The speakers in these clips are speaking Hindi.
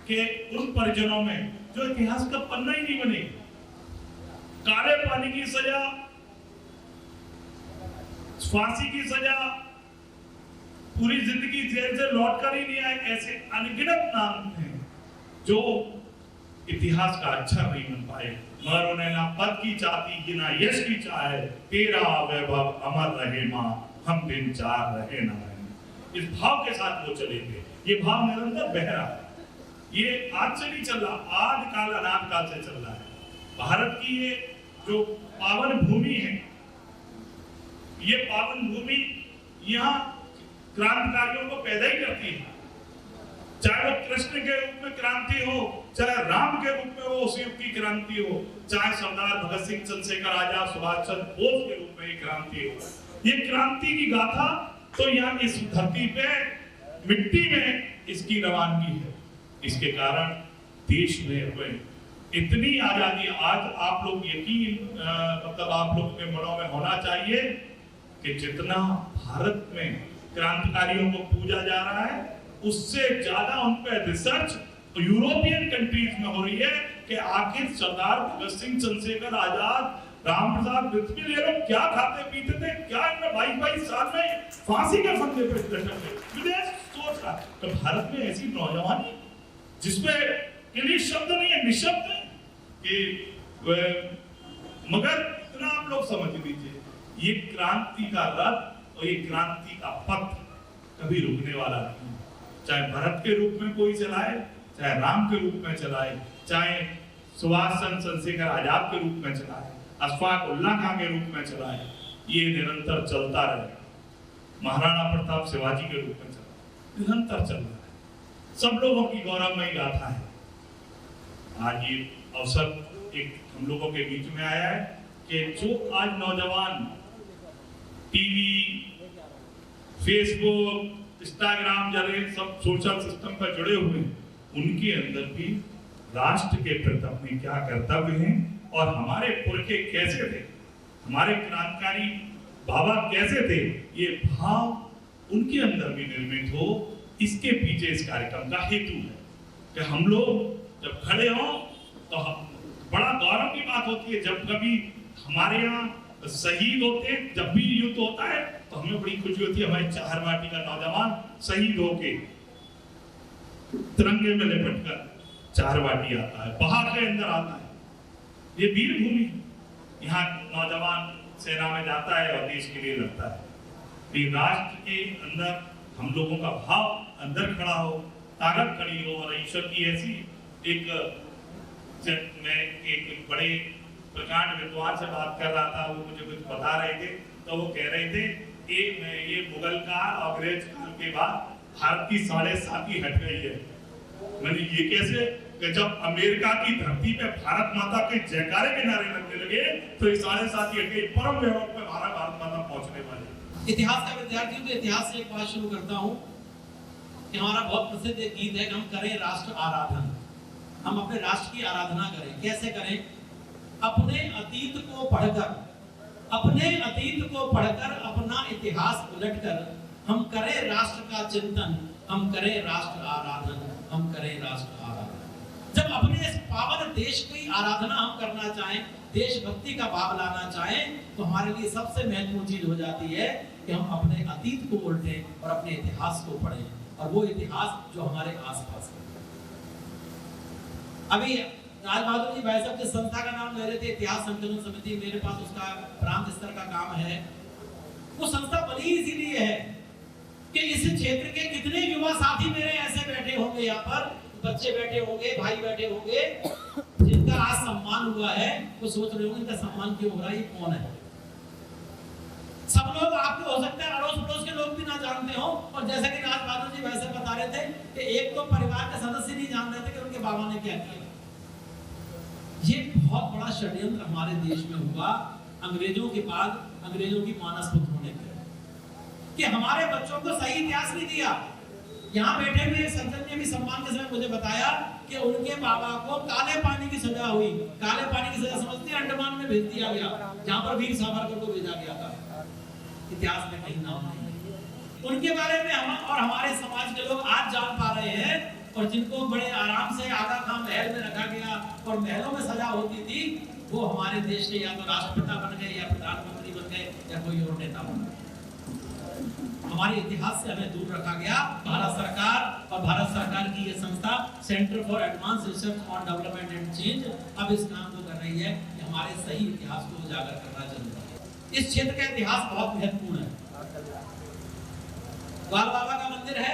कि उन परिजनों में जो इतिहास का पन्ना ही नहीं बने, काले पानी की सजा, फांसी की सजा, पूरी जिंदगी जेल से लौट कर ही नहीं आए, ऐसे अनगिनत नाम हैं जो इतिहास का अक्षर नहीं बन पाए। मगर उन्हें ना पद की चाहती कि ना यश की चाहे, तेरा वैभव अमर रहे मां, हम दिन चार रहे ना रहे। इस भाव के साथ वो चले गए। ये भाव निरंतर बह रहा है, ये आज से नहीं चल रहा, आदि काल अनादि काल से चल रहा है। भारत की ये जो पावन भूमि है, ये पावन भूमि यहाँ क्रांतिकारियों को पैदा ही करती है। चाहे वो कृष्ण के रूप में क्रांति हो, चाहे राम के रूप में वो उस युग की क्रांति हो, चाहे सरदार भगत सिंह, चंद्रशेखर आजाद, सुभाष चंद्र बोस के रूप में क्रांति हो, ये क्रांति की गाथा तो यहाँ इस धरती पे मिट्टी में इसकी रवानगी है। इसके कारण देश में हुए इतनी आजादी, आज आप लोग यकीन मतलब आप लोग के मनों में होना चाहिए कि जितना भारत में क्रांतिकारियों को पूजा जा रहा है, उससे ज्यादा उन पर रिसर्च यूरोपियन कंट्रीज में हो रही है कि आखिर सरदार भगत सिंह, चंद्रशेखर आजाद, राम प्रसाद बिस्मिल ये लोग क्या खाते पीते थे, क्या इनमें 22 साल में फांसी के फंदे पे लटके। विदेश सोच रहा है तो भारत में ऐसी नौजवानी जिसपे के लिए शब्द नहीं है, निशब्द है कि मगर इतना आप लोग समझ लीजिए, ये क्रांति का रथ और ये क्रांति का पथ कभी रुकने वाला नहीं। चाहे भरत के रूप में कोई चलाए, चाहे राम के रूप में चलाए, चाहे सुभाष चंद्र, चंद्रशेखर आजाद के रूप में चलाए, अशफाक उल्लाह खां के रूप में चलाए, ये निरंतर चलता रहे। महाराणा प्रताप शिवाजी के रूप में चला, निरंतर चल रहा है। सब लोगों की गौरवमयी गाथा है। आज ये अवसर एक हम लोगों के बीच में आया है कि जो आज नौजवान टीवी, फेसबुक, इंस्टाग्राम जरिए सब सोशल सिस्टम पर जुड़े हुए हैं, उनके अंदर भी राष्ट्र के प्रति अपने क्या कर्तव्य हैं और हमारे पुरखे कैसे थे, हमारे क्रांतिकारी बाबा कैसे थे, ये भाव उनके अंदर भी निर्मित हो। इसके पीछे इस कार्यक्रम का हेतु है कि हम लोग जब खड़े हों तो बड़ा गौरव की बात होती है। जब कभी हमारे यहाँ शहीद होते, जब भी युद्ध होता है तो हमें बड़ी खुशी होती है, हमारे चारवाटी का नौजवान शहीद होके तिरंगे में लिपट कर चारवाटी आता है, बाहर के अंदर आता है। ये वीर भूमि, यहाँ नौजवान सेना में जाता है और देश के लिए लड़ता है। राष्ट्र के अंदर हम लोगों का भाव अंदर खड़ा हो, ताकत खड़ी हो। और ईश्वर की ऐसी मैं एक बड़े प्रकांड विद्वान से बात कर रहा था, वो मुझे कुछ बता रहे थे, तो वो कह रहे थे कि ये मुगल काल और अंग्रेज काल के बाद भारत की 7.5 हट गई है। मैंने ये कैसे कि जब अमेरिका की धरती पे भारत माता के जयकारे के नारे लगने लगे तो ये 7.5 हट गई। परम वैभव पे भारत माता पहुंचने वाली। इतिहास का विद्यार्थी हूं तो इतिहास से एक बात शुरू करता हूं कि हमारा बहुत प्रसिद्ध एक गीत है कि हम करें राष्ट्र आराधना। हम अपने राष्ट्र की आराधना करें। कैसे करें? अपने अतीत को पढ़कर, अपना इतिहास उलटकर हम करें राष्ट्र का चिंतन, हम करें राष्ट्र आराधन, हम करें राष्ट्र आराधन। जब अपने इस पावन देश की आराधना हम करना चाहें, देशभक्ति का भाव लाना चाहें, तो हमारे लिए सबसे महत्वपूर्ण चीज हो जाती है कि हम अपने अतीत को उल्टें और अपने इतिहास को पढ़ें, और वो इतिहास जो हमारे आसपास है। अभी राज बहादुर जी भाई साहब जिस संस्था का नाम ले रहे थे, इतिहास संकलन समिति, मेरे पास उसका प्रांत स्तर का काम है। वो संस्था बनी इसीलिए है कि इस क्षेत्र के कितने युवा साथी मेरे ऐसे बैठे होंगे, यहाँ पर बच्चे बैठे होंगे, भाई बैठे होंगे, जिनका आज सम्मान हुआ है, वो सोच रहे होंगे इनका सम्मान क्यों हो रहा है, ये कौन है। सब लोग आपको हो सकता है अड़ोस पड़ोस के लोग भी ना जानते हो, और जैसा कि राज बहादुर जी वैसे बता रहे थे कि एक तो परिवार के सदस्य नहीं जान रहे थे कि उनके बाबा ने क्या किया। ये बहुत बड़ा षड्यंत्र हमारे देश में हुआ अंग्रेजों के बाद, अंग्रेजों की मानसपुत्र होने के, कि हमारे बच्चों को सही इतिहास नहीं दिया। यहाँ बैठे हुए सज्जन ने भी सम्मान के समय मुझे बताया कि उनके बाबा को काले पानी की सजा हुई। काले पानी की सजा समझते हैं, अंडमान में भेज दिया गया, जहाँ पर वीर सावरकर को भेजा गया था। इतिहास में कहीं नाम नहीं। उनके बारे में हम और हमारे समाज के लोग आज जान पा रहे हैं और जिनको बड़े आराम से आगा खां महल में रखा गया और महलों में सजा होती थी, वो हमारे देश के या तो राष्ट्रपिता बन गए या प्रधानमंत्री बन गए या कोई और नेता बन गए। हमारे इतिहास से हमें दूर रखा गया। भारत सरकार और भारत सरकार की ये संस्था centre for advance research on development and change अब इस काम को कर रही है कि हमारे सही इतिहास को उजागर करना जरूरी है। इस क्षेत्र का इतिहास बहुत महत्वपूर्ण है। ग्वाल बाबा का मंदिर है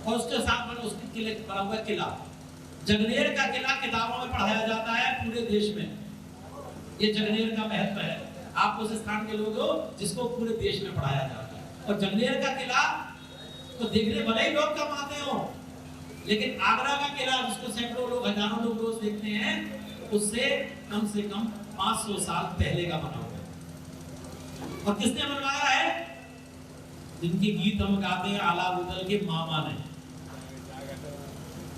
और उसके साथ में उसके किले बना हुआ किला, जगनेर का किला किताबों में पढ़ाया जाता है पूरे देश में। ये जगनेर का महत्व है। आप उस स्थान के लोग हो जिसको पूरे देश में पढ़ाया जाता है। और जगनेर का किला तो देखने भले ही लोग कम आते हो, लेकिन आगरा का किला जिसको सैकड़ों लोग हजारों लोग रोज देखते हैं, उससे कम से कम 500 साल पहले का बना हुआ है। और किसने बनवाया है? जिनके गीत हम गाते हैं आला बुदल के मामा ने,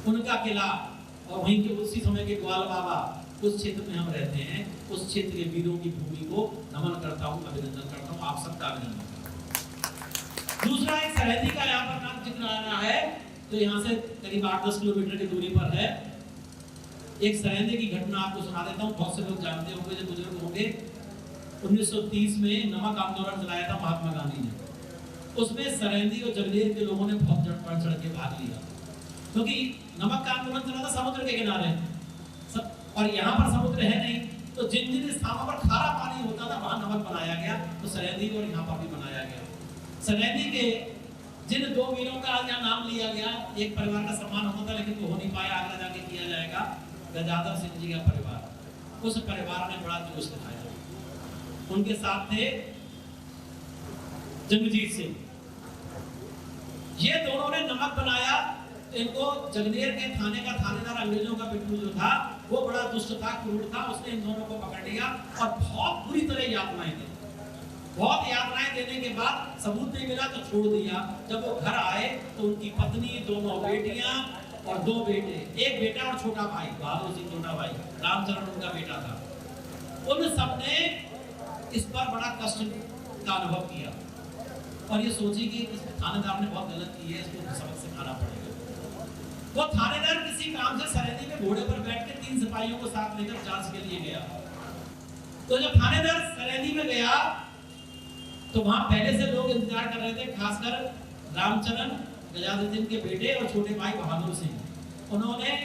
उनका किला। और वहीं के उसी समय के ग्वाल बाबा, उस क्षेत्र में हम रहते हैं, उस क्षेत्र के वीरों की भूमि को नमन करता हूं, अभिनंदन करता हूं। आप सबका अभिनंदन। दूसरा एक सरहदी का यहाँ पर नाम जिक्र आ रहा है, तो यहाँ से करीब 8-10 किलोमीटर की दूरी पर है। एक सरहदी की घटना आपको सुना देता हूँ, बहुत से लोग जानते होंगे, जो बुजुर्ग होंगे। 1930 में नमक आंदोलन चलाया था महात्मा गांधी ने। उसमें सरहदी और जगनेर के लोगों ने बहुत बढ़ चढ़ के भाग लिया, क्योंकि नमक का आंदोलन चला था समुद्र के किनारे और यहाँ पर समुद्र है नहीं, तो जिन जिन स्थानों पर खारा पानी होता था वहां नमक बनाया गया, तो सरहदी और यहाँ पर भी बनाया गया। सरहदी के जिन 2 वीरों का आज यहाँ नाम लिया गया, एक परिवार का सम्मान होता था लेकिन वो हो नहीं पाया, आगरा जाके किया जाएगा। गजाधर सिंह जी का परिवार, उस परिवार ने बड़ा जोश दिखाया। उनके साथ थे जंगजीत सिंह। ये दोनों ने नमक बनाया। इनको जगनेर के थाने का थानेदार अंग्रेजों का पिट्ठू जो था, वो बड़ा दुष्ट था, क्रूर था। उसने इन दोनों को पकड़ लिया और बहुत बुरी तरह यातनाएं दी। बहुत यातनाएं देने के बाद सबूत नहीं मिला तो छोड़ दिया। जब वो घर आए तो उनकी पत्नी, दोनों बेटियां और 2 बेटे, एक बेटा और छोटा भाई, बहादुर सिंह छोटा भाई, रामचरण उनका बेटा था। उन सबने इस पर बड़ा कष्ट का अनुभव किया और ये सोची कि इस थानेदार ने बहुत गलत की है, इसको सबक सिखाना पड़ेगा। वो थानेदार किसी काम से सरहदी में घोड़े पर बैठ के 3 सिपाहियों को साथ लेकर जांच के लिए गया। तो जब थानेदार सरहदी में गया तो वहां पहले से लोग इंतजार कर रहे थे, खासकर रामचरण, गजानन सिंह के बेटे और छोटे भाई बहादुर सिंह। उन्होंने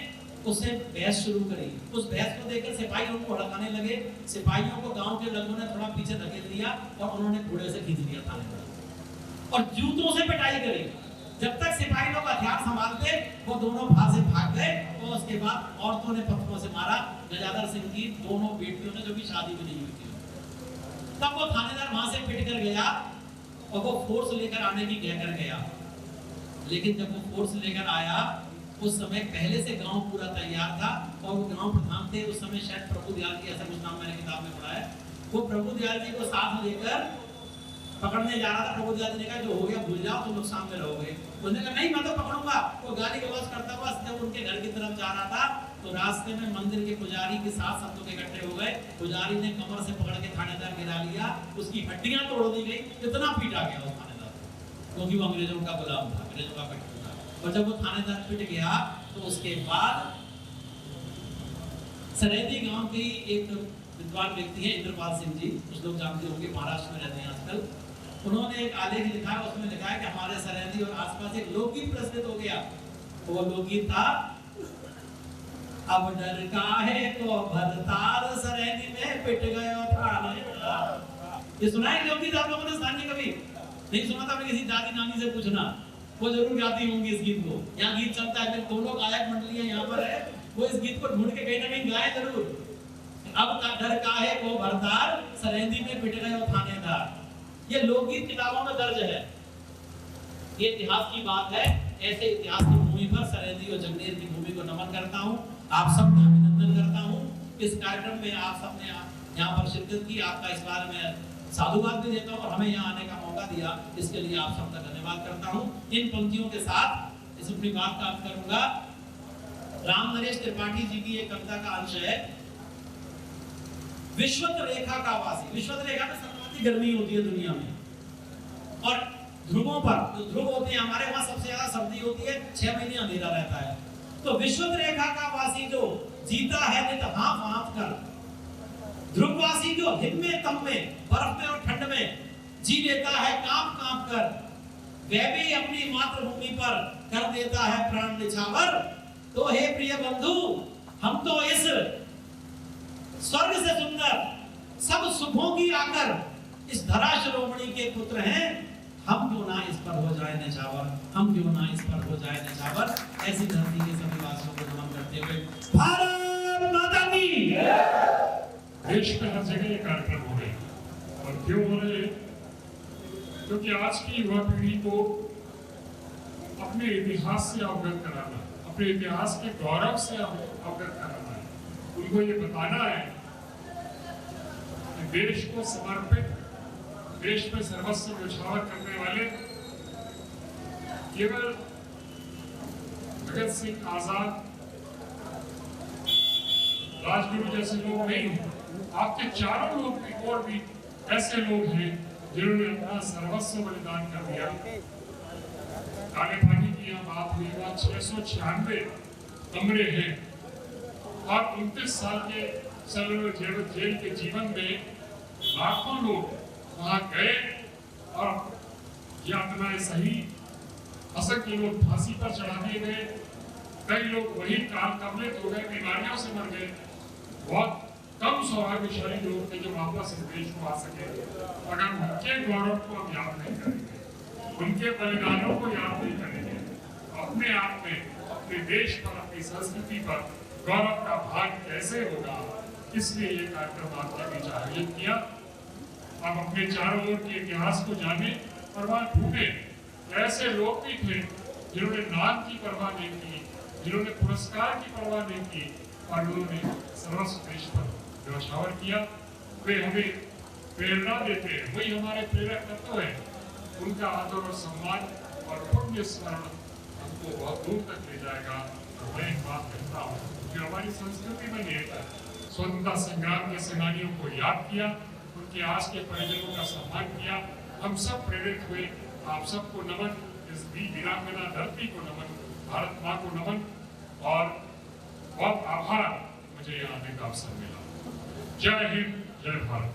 उससे बहस शुरू करी। उस बहस को देखकर सिपाही उनको भड़काने लगे। सिपाहियों को गांव के लोगों ने थोड़ा पीछे धकेल दिया और उन्होंने घोड़े से खींच लिया थानेदार और जूतों से पिटाई करी। जब तक सिपाही लोग हथियार संभालते, वो दोनों वहां से भाग गए और उसके बाद औरतों ने पत्थरों से मारा। गजाधर सिंह की दोनों बेटियों ने, जो भी शादी में नहीं हुई थी, तब वो थानेदार वहां से पिट कर गया और वो फोर्स लेकर आने की कहकर गया। लेकिन जब वो फोर्स लेकर आया, उस समय पहले से गांव पूरा तैयार था और वो गांव प्रधान थे उस समय, शायद प्रभु दयाल जी, ऐसा कुछ नाम मैंने किताब में पढ़ा है। वो प्रभु दयाल जी को साथ लेकर पकड़ने जा रहा था। प्रभु दयाल जी ने कहा जो हो गया भूल जाओ, तुम लोग सामने रहोगे। उसने कहा नहीं, मैं तो पकड़ूंगा। वो गाली गलौज करता हुआ जब उनके घर की तरफ जा रहा था तो रास्ते में मंदिर के पुजारी के साथ सब लोग इकट्ठे हो गए। पुजारी ने कमर से पकड़ के थानेदार गिरा लिया, उसकी हड्डियां तोड़ दी गई। इतना पीटा गया उस थानेदार, क्योंकि वो अंग्रेजों का गुलाम था, अंग्रेजों का पिट्ठू था। और जब वो थानेदार पिट गया तो उसके बाद सरहदी गांव की एक विद्वान व्यक्ति है इंद्रपाल सिंह जी, कुछ लोग जानते होंगे, महाराष्ट्र में रहते हैं आजकल। उन्होंने एक आलेख लिखा है, उसमें लिखा है कि हमारे सरहदी और आसपास एक लोकगीत प्रचलित हो गया। वो लोकगीत था, अब डर काहे को भरतार सरहदी में पिट गयो थाने। ये सुना है लोकगीत आप लोगों ने? स्थानीय कभी नहीं सुना था? किसी दादी नानी से पूछना, वो जरूर गाती होंगी इस गीत को। यहाँ गीत चलता है, दोनों गायक मंडलियां यहाँ पर है, वो इस गीत को ढूंढ के कहीं ना कहीं गाए जरूर। अब डर काहे को भरतार सरहदी में पिट गयो थानेदार। ये लोकगीत किताबों में दर्ज है, ये इतिहास की बात है। ऐसे इतिहास की भूमि पर सरहदी और जगनेर की भूमि को नमन करता हूँ, आप सबका अभिनंदन करता हूँ। इस कार्यक्रम में आप सबने यहाँ पर शिरकत की, आपका इस बारे में साधुवाद भी देता हूँ और हमें यहाँ आने का मौका दिया, इसके लिए आप सबका धन्यवाद करता हूँ। इन पंक्तियों के साथ इस अपनी बात का अंत करूंगा। राम नरेश त्रिपाठी जी की एक कविता का अंश है, विश्वत रेखा का वासी। विश्वत रेखा में सर्वाधिक गर्मी होती है दुनिया में, और ध्रुवों पर, जो ध्रुव होते हैं हमारे वहां सबसे ज्यादा सर्दी होती है, 6 महीने अंधेरा रहता है। तो विषुवत रेखा का वासी जो जीता है नित हाथ हाथ कर, ध्रुववासी जो हिम में तम में, बर्फ में और ठंड में जी लेता है कांप कांप कर, वह भी अपनी मातृभूमि पर कर देता है प्राण निछावर। तो हे प्रिय बंधु, हम तो इस स्वर्ग से सुंदर सब सुखों की आकर इस धरा शिरोमणि के पुत्र हैं, हम क्यों ना इस पर हो जाए निछावर, हम क्यों ना इस पर हो जाए निछावर। ऐसी धरती के सभी वासियों को नमन करते हुए भारत माता की। देश में हर जगह ये कार्यक्रम हो रहे और क्यों हो रहे, क्योंकि आज की युवा पीढ़ी को अपने इतिहास से अवगत कराना, अपने इतिहास के गौरव से अवगत कराना है। उनको ये बताना है कि देश को समर्पित, देश में सर्वस्व न्यौछावर करने वाले केवल भगत सिंह, आजाद, राजगुरु जैसे लोग नहीं हैं। आपके चारों लोग भी और भी ऐसे लोग हैं जिन्होंने अपना सर्वस्व बलिदान कर दिया। काले पानी की यहाँ बात हुई, वहाँ 696 कमरे हैं और 29 साल के जेल के जीवन में लाखों लोग वहाँ गए और यातनाएं सही। असंख्य लोग फांसी पर चढ़ा दिए गए, कई लोग वही काल कमलित हो गए, बीमारियों से मर गए। बहुत कम सौभाग्यशाली लोग थे जो वापस इस देश को आ सके। अगर उनके गौरव को हम याद नहीं करेंगे, उनके बलिदानों को याद नहीं करेंगे, अपने आप में, अपने देश पर, अपनी संस्कृति पर गौरव का भाग कैसे होगा। इसलिए ये कार्यक्रम आपके बीच आयोजित किया। आप अपने चारों ओर के इतिहास को जाने और वहाँ ढूंढे। ऐसे लोग भी थे जिन्होंने नाम की परवाह नहीं की, जिन्होंने पुरस्कार की परवाह नहीं की और उन्होंने सर्वस्व देश पर न्यौछावर किया। वे हमें प्रेरणा देते हैं, वही हमारे प्रेरक तत्व है। उनका आदर और सम्मान और पुण्य स्मरण हमको बहुत दूर तक ले जाएगा। मैं एक बात कहता हूँ कि हमारी संस्कृति में नहीं, स्वतंत्रता संग्राम के सेनानियों को याद किया, उनके आस के परिजनों का सम्मान किया। हम सब प्रेरित हुए। आप सबको नमन, इस वीरांगना धरती को नमन, भारत माँ को नमन और बहुत आभार मुझे यहाँ आने का अवसर मिला। जय हिंद, जय भारत।